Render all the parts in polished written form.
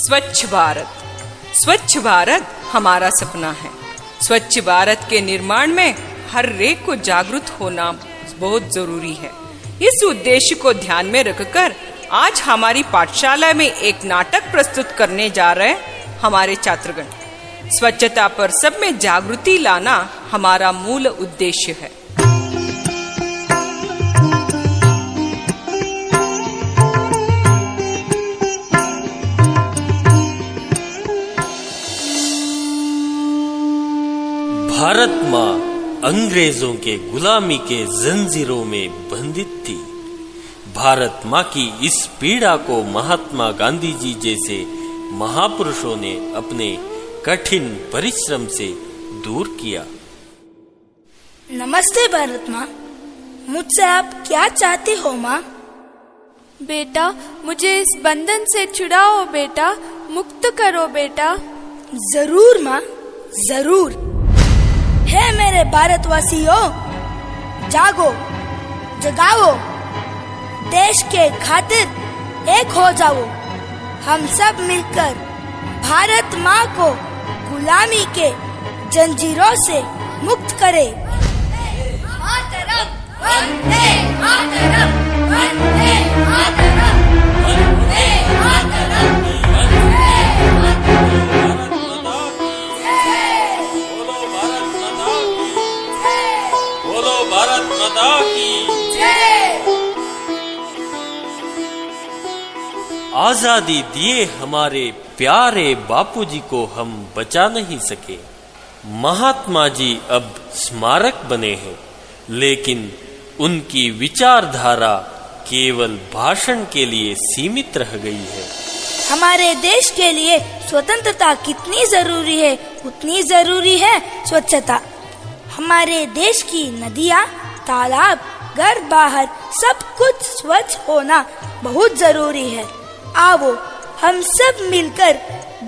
स्वच्छ भारत हमारा सपना है। स्वच्छ भारत के निर्माण में हर एक को जागरूक होना बहुत जरूरी है। इस उद्देश्य को ध्यान में रखकर आज हमारी पाठशाला में एक नाटक प्रस्तुत करने जा रहे हमारे छात्रगण। स्वच्छता पर सब में जागृति लाना हमारा मूल उद्देश्य है। भारत माँ अंग्रेजों के गुलामी के जंजीरों में बंधित थी। भारत माँ की इस पीड़ा को महात्मा गांधी जी जैसे महापुरुषों ने अपने कठिन परिश्रम से दूर किया। नमस्ते भारत माँ, मुझसे आप क्या चाहते हो माँ? बेटा, मुझे इस बंधन से छुड़ाओ बेटा, मुक्त करो बेटा। जरूर माँ, जरूर। हे मेरे भारतवासियों, जागो, जगाओ, देश के खातिर एक हो जाओ। हम सब मिलकर भारत माँ को गुलामी के जंजीरों से मुक्त करें। वंदे मातरम, वंदे मातरम, वंदे मातरम, वंदे मातरम। भारत माता की जय। आजादी दिए हमारे प्यारे बापूजी को हम बचा नहीं सके। महात्मा जी अब स्मारक बने हैं, लेकिन उनकी विचारधारा केवल भाषण के लिए सीमित रह गई है। हमारे देश के लिए स्वतंत्रता कितनी जरूरी है, उतनी जरूरी है स्वच्छता। हमारे देश की नदियाँ, तालाब, घर बाहर सब कुछ स्वच्छ होना बहुत जरूरी है। आओ हम सब मिलकर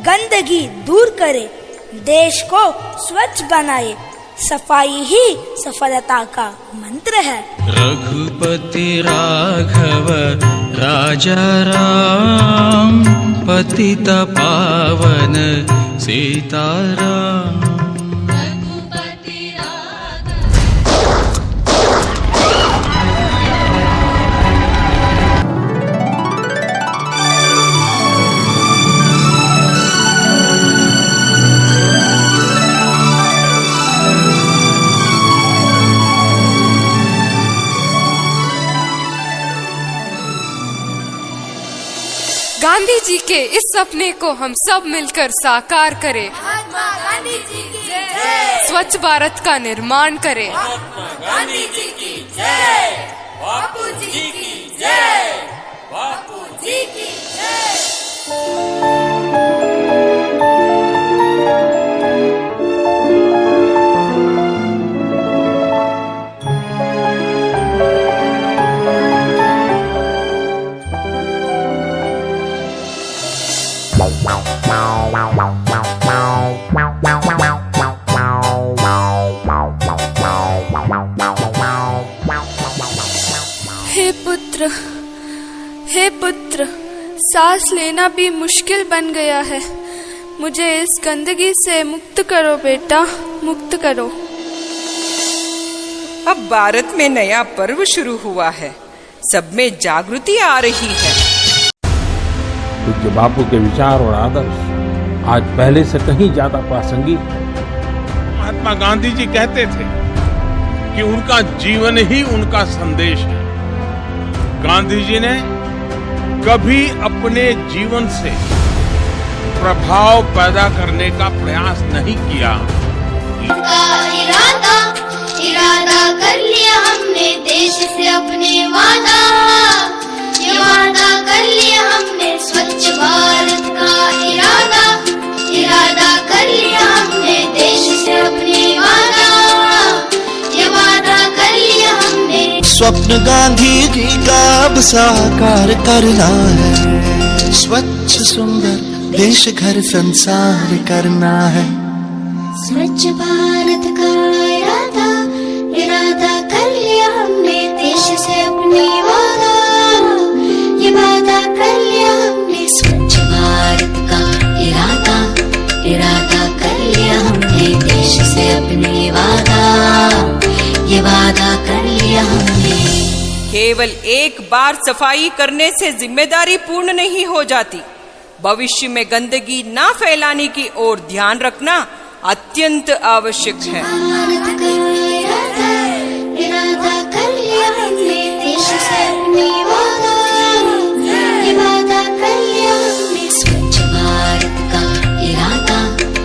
गंदगी दूर करें, देश को स्वच्छ बनाए। सफाई ही सफलता का मंत्र है। रघुपति राघव राजा राम, पतित पावन सीताराम। गांधी जी के इस सपने को हम सब मिलकर साकार करें। महात्मा गांधी जी की जय। स्वच्छ भारत का निर्माण करें। गांधी जी की जय। बापू जी की जय। बापू जी की जय। हे पुत्र, सांस लेना भी मुश्किल बन गया है। मुझे इस गंदगी से मुक्त करो बेटा, मुक्त करो। अब भारत में नया पर्व शुरू हुआ है, सब में जागृति आ रही है। पूज्य बापू के विचार और आदर्श आज पहले से कहीं ज्यादा प्रासंगिक है। महात्मा गांधी जी कहते थे कि उनका जीवन ही उनका संदेश है। गांधी जी ने कभी अपने जीवन से प्रभाव पैदा करने का प्रयास नहीं किया। इरादा कर लिया हमने देश से अपने वादा, ये वादा कर लिया हमने स्वच्छ भारत का इरादा कर लिया हमने देश से अपने वादा, ये वादा कर लिया हमने। स्वप्न गांधी जी का अब साकार करना है, स्वच्छ सुंदर देश घर संसार करना है। स्वच्छ भारत का इरादा कर लिया हमने देश से अपनी वादा, ये वादा कर लिया हमने स्वच्छ भारत का केवल एक बार सफाई करने से जिम्मेदारी पूर्ण नहीं हो जाती। भविष्य में गंदगी ना फैलाने की ओर ध्यान रखना अत्यंत आवश्यक है। भारत गंगा